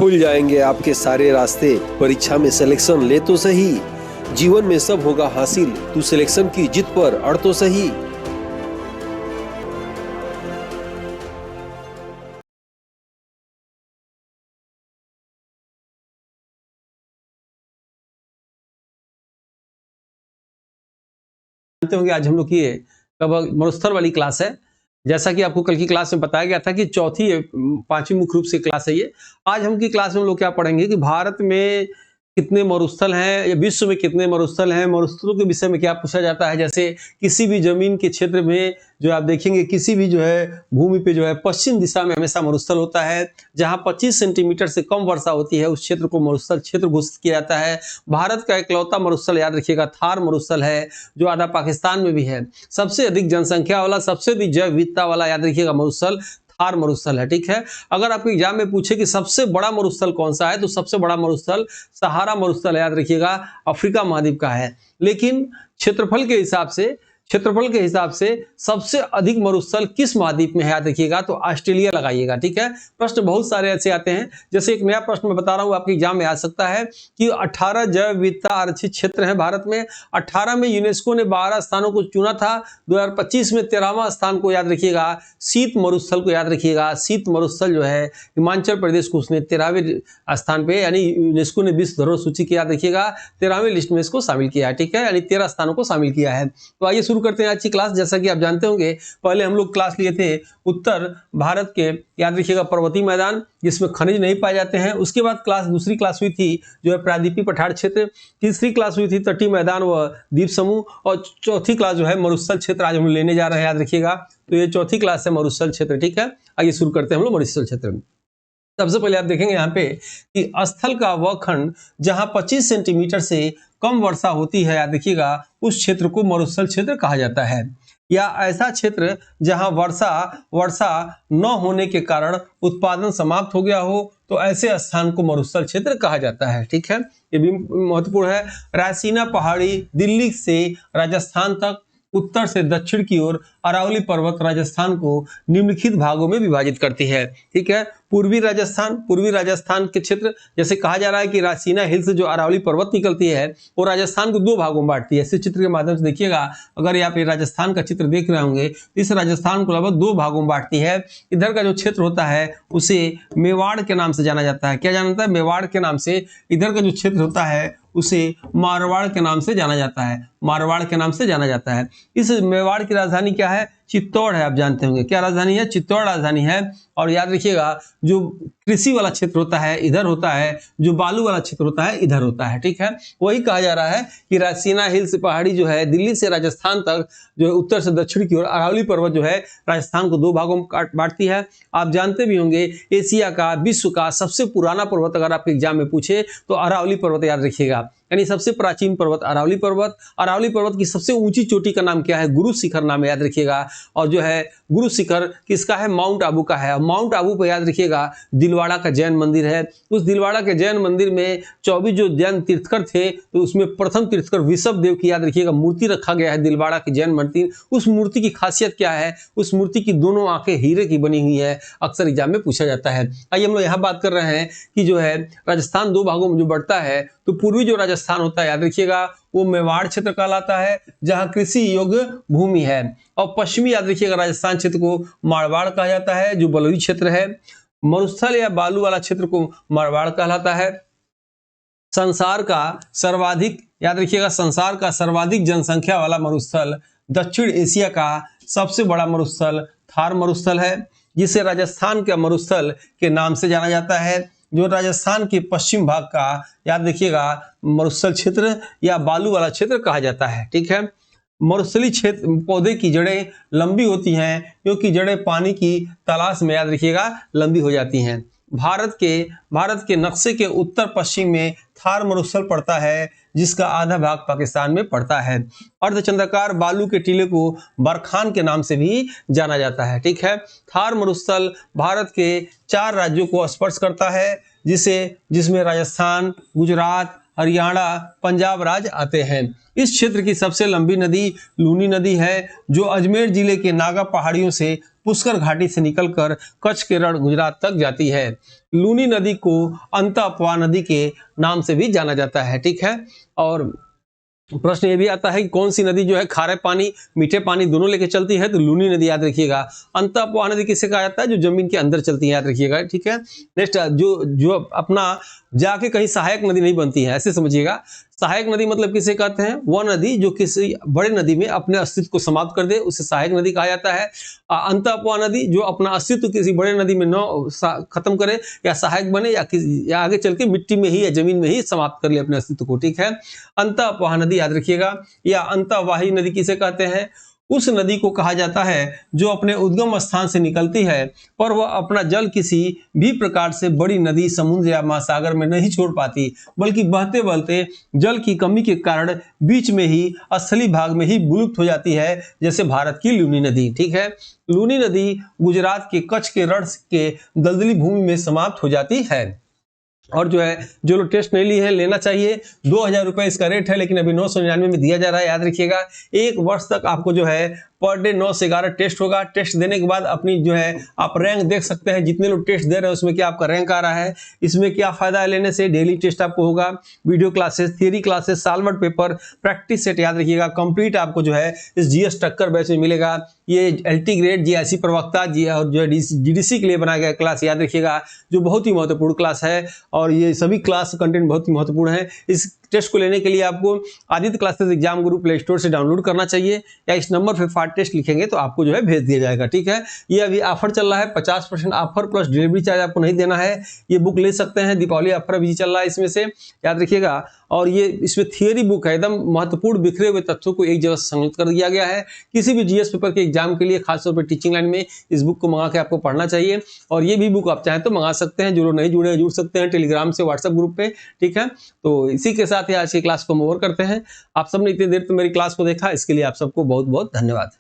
खुल जाएंगे आपके सारे रास्ते। परीक्षा में सिलेक्शन ले तो सही, जीवन में सब होगा हासिल, तू सिलेक्शन की जिद पर अड़ तो सही। जानते होंगे आज हम लोग की लगभग मरुस्थल वाली क्लास है। जैसा कि आपको कल की क्लास में बताया गया था कि चौथी पांचवी मुख्य रूप से क्लास है ये। आज हम की क्लास में हम लोग क्या पढ़ेंगे कि भारत में कितने मरुस्थल हैं या विश्व में कितने मरुस्थल हैं। मरुस्थलों के विषय में क्या पूछा जाता है, जैसे किसी भी जमीन के क्षेत्र में जो आप देखेंगे किसी भी जो है भूमि पे जो है पश्चिम दिशा में हमेशा मरुस्थल होता है। जहां 25 सेंटीमीटर से कम वर्षा होती है उस क्षेत्र को मरुस्थल क्षेत्र घोषित किया जाता है। भारत का इकलौता मरुस्थल याद रखिएगा थार मरुस्थल है, जो आधा पाकिस्तान में भी है। सबसे अधिक जनसंख्या वाला, सबसे अधिक जैव विविधता वाला याद रखिएगा मरुस्थल थार मरुस्थल है। ठीक है, अगर आपको एग्जाम में पूछे कि सबसे बड़ा मरुस्थल कौन सा है तो सबसे बड़ा मरुस्थल सहारा मरुस्थल याद रखिएगा अफ्रीका महाद्वीप का है। लेकिन क्षेत्रफल के हिसाब से सबसे अधिक मरुस्थल किस महाद्वीप में है याद रखिएगा, तो ऑस्ट्रेलिया लगाइएगा। ठीक है, प्रश्न बहुत सारे ऐसे आते हैं। जैसे एक नया प्रश्न मैं बता रहा हूं आपके एग्जाम में आ सकता है कि 18 जैव विविधता आरक्षित क्षेत्र है भारत में। 18 में यूनेस्को ने 12 स्थानों को चुना था। 2025 में 13वां स्थान को याद रखिएगा शीत मरुस्थल को याद रखिएगा। शीत मरुस्थल जो है हिमाचल प्रदेश को उसने 13वें स्थान पे, यानी यूनेस्को ने विश्व धरोहर सूची की याद रखिएगा 13वें लिस्ट में इसको शामिल किया है। ठीक है, यानी 13 स्थानों को शामिल किया है। तो आइए शुरू करते हैं आज की क्लास। जैसा कि आप जानते होंगे पहले हम लोग क्लास लिए थे उत्तर भारत के याद रखिएगा पर्वतीय मैदान जिसमें खनिज नहीं पाए जाते हैं। उसके बाद दूसरी क्लास हुई थी जो है प्रायद्वीपीय पठार क्षेत्र। तीसरी क्लास हुई थी तटीय मैदान व द्वीप समूह। और चौथी क्लास जो है मरुस्थल क्षेत्र आज हम लेने जा रहे हैं याद रखिएगा। तो ये चौथी क्लास है मरुस्थल क्षेत्र। ठीक है, आइए शुरू करते हैं हम लोग मरुस्थल क्षेत्र में। सबसे पहले आप देखेंगे यहाँ पे कि स्थल का वह खंड जहां 25 सेंटीमीटर से कम वर्षा होती है याद रखिएगा उस क्षेत्र को मरुस्थल क्षेत्र कहा जाता है। या ऐसा क्षेत्र जहां वर्षा न होने के कारण उत्पादन समाप्त हो गया हो तो ऐसे स्थान को मरुस्थल क्षेत्र कहा जाता है। ठीक है, ये भी महत्वपूर्ण है। रायसीना पहाड़ी दिल्ली से राजस्थान तक, उत्तर से दक्षिण की ओर अरावली पर्वत राजस्थान को निम्नलिखित भागों में विभाजित करती है। ठीक है, पूर्वी राजस्थान के क्षेत्र जैसे कहा जा रहा है कि रायसीना हिल से जो अरावली पर्वत निकलती है वो राजस्थान को दो भागों में बांटती है। इस चित्र के माध्यम से देखिएगा, अगर आप ये राजस्थान का चित्र देख रहे होंगे इस राजस्थान को लगभग दो भागों में बांटती है। इधर का जो क्षेत्र होता है उसे मेवाड़ के नाम से जाना जाता है। क्या जाना जाता है? मेवाड़ के नाम से। इधर का जो क्षेत्र होता है उसे मारवाड़ के नाम से जाना जाता है। मारवाड़ के नाम से जाना जाता है। इस मेवाड़ की राजधानी क्या है? चित्तौड़ है। आप जानते होंगे क्या राजधानी है? चित्तौड़ राजधानी है। और याद रखिएगा जो कृषि वाला क्षेत्र होता है इधर होता है, जो बालू वाला क्षेत्र होता है इधर होता है। ठीक है, वही कहा जा रहा है कि रायसीना हिल्स पहाड़ी जो है दिल्ली से राजस्थान तक जो है उत्तर से दक्षिण की ओर अरावली पर्वत जो है राजस्थान को दो भागों में बांटती है। आप जानते भी होंगे एशिया का, विश्व का सबसे पुराना पर्वत अगर आपके एग्जाम में पूछे तो अरावली पर्वत याद रखिएगा। यानी सबसे प्राचीन पर्वत अरावली पर्वत। अरावली पर्वत की सबसे ऊंची चोटी का नाम क्या है? गुरु शिखर नाम है, याद रखिएगा। और जो है गुरु शिखर किसका है? माउंट आबू का है। माउंट आबू पर याद रखिएगा दिलवाड़ा का जैन मंदिर है। उस दिलवाड़ा के जैन मंदिर में 24 जो जैन तीर्थकर थे तो उसमें प्रथम तीर्थकर वृषभ देव की याद रखिएगा मूर्ति रखा गया है दिलवाड़ा के जैन मंदिर। उस मूर्ति की खासियत क्या है? उस मूर्ति की दोनों आंखें हीरे की बनी हुई है। अक्सर एग्जाम में पूछा जाता है। आइए हम लोग यहाँ बात कर रहे हैं कि जो है राजस्थान दो भागों में जो बढ़ता है तो पूर्वी जो राजस्थान होता है याद रखिएगा वो मेवाड़ क्षेत्र कहलाता है जहां कृषि योग्य भूमि है। और पश्चिमी याद रखिएगा राजस्थान क्षेत्र को मारवाड़ कहा जाता है जो बलुई क्षेत्र है। मरुस्थल या बालू वाला क्षेत्र को मारवाड़ कहलाता है। संसार का सर्वाधिक याद रखिएगा संसार का सर्वाधिक जनसंख्या वाला मरुस्थल दक्षिण एशिया का सबसे बड़ा मरुस्थल थार मरुस्थल है, जिसे राजस्थान के मरुस्थल के नाम से जाना जाता है। जो राजस्थान के पश्चिम भाग का याद रखिएगा मरुस्थल क्षेत्र या बालू वाला क्षेत्र कहा जाता है। ठीक है, मरुस्थली क्षेत्र पौधे की जड़ें लंबी होती हैं क्योंकि जड़ें पानी की तलाश में याद रखिएगा लंबी हो जाती हैं। भारत के नक्शे के उत्तर पश्चिम में थार मरुस्थल पड़ता है जिसका आधा भाग पाकिस्तान में पड़ता है। अर्धचंद्राकार बालू के टीले को बरखान के नाम से भी जाना जाता है। ठीक है, थार मरुस्थल भारत के 4 राज्यों को स्पर्श करता है जिसमें राजस्थान, गुजरात, हरियाणा, पंजाब राज्य आते हैं। इस क्षेत्र की सबसे लंबी नदी लूनी नदी है, जो अजमेर जिले के नागा पहाड़ियों से पुष्कर घाटी से निकलकर कच्छ, केरल, गुजरात तक जाती है। लूनी नदी को अंतःपवा नदी के नाम से भी जाना जाता है। ठीक है, और प्रश्न ये भी आता है कि कौन सी नदी जो है खारे पानी मीठे पानी दोनों लेके चलती है, तो लूनी नदी याद रखिएगा। अंतःपवा नदी किसे कहा जाता है? जो जमीन के अंदर चलती है, याद रखिएगा। ठीक है, नेक्स्ट जो अपना जाके कहीं सहायक नदी नहीं बनती है, ऐसे समझिएगा। सहायक नदी मतलब किसे कहते हैं? वह नदी जो किसी बड़े नदी में अपने अस्तित्व को समाप्त कर दे, उसे सहायक नदी कहा जाता है। अंतःपवा नदी जो अपना अस्तित्व किसी बड़े नदी में न खत्म करे या सहायक बने या आगे चल के मिट्टी में ही या जमीन में ही समाप्त कर ले अपने अस्तित्व को। ठीक है, अंतःपवा नदी याद रखिएगा। या अंतःवाही नदी किसे कहते हैं? उस नदी को कहा जाता है जो अपने उद्गम स्थान से निकलती है, पर वह अपना जल किसी भी प्रकार से बड़ी नदी, समुद्र या महासागर में नहीं छोड़ पाती, बल्कि बहते बहते जल की कमी के कारण बीच में ही स्थलीय भाग में ही विलुप्त हो जाती है, जैसे भारत की लूनी नदी। ठीक है, लूनी नदी गुजरात के कच्छ के रण के दलदली भूमि में समाप्त हो जाती है। और जो है, जो लोग टेस्ट नहीं लिए हैं लेना चाहिए। 2000 रुपए इसका रेट है, लेकिन अभी 999 में दिया जा रहा है, याद रखिएगा। 1 वर्ष तक आपको जो है पर डे 9 से 11 टेस्ट होगा। टेस्ट देने के बाद अपनी जो है आप रैंक देख सकते हैं, जितने लोग टेस्ट दे रहे हैं उसमें क्या आपका रैंक आ रहा है। इसमें क्या फायदा है लेने से? डेली टेस्ट आपको होगा, video classes, theory classes, solved paper, practice set, याद रखिएगा। कंप्लीट आपको जो है इस जीएस टक्कर बैच में मिलेगा। ये एलटी ग्रेड, जीआईसी प्रवक्ता जी और जो है जीडीसी के लिए बनाया गया क्लास, याद रखिएगा, जो बहुत ही महत्वपूर्ण क्लास है। और ये सभी क्लास कंटेंट बहुत ही महत्वपूर्ण है। इस टेस्ट को लेने के लिए आपको आदित्य क्लासेस एग्जाम गुरु प्ले स्टोर से डाउनलोड करना चाहिए, या इस नंबर पे फास्ट टेस्ट लिखेंगे तो आपको जो है भेज दिया जाएगा। ठीक है, ये अभी ऑफर चल रहा है, 50% ऑफर प्लस डिलीवरी चार्ज आपको नहीं देना है। ये बुक ले सकते हैं, दीपावली ऑफर अभी चल रहा है इसमें से, याद रखिएगा। और ये इसमें थियरी बुक है, एकदम महत्वपूर्ण बिखरे हुए तथ्यों को एक जगह संकलित कर दिया गया है। किसी भी जीएस पेपर के एग्जाम के लिए, खासतौर पर टीचिंग लाइन में, इस बुक को मंगा के आपको पढ़ना चाहिए। और ये भी बुक आप चाहें तो मंगा सकते हैं, जो लोग नहीं जुड़े हैं जुड़ सकते हैं टेलीग्राम से, व्हाट्सएप ग्रुप पे। ठीक है, तो इसी के साथ ही आज की क्लास को ओवर करते हैं। आप सबने इतनी देर तो मेरी क्लास को देखा, इसके लिए आप सबको बहुत बहुत धन्यवाद।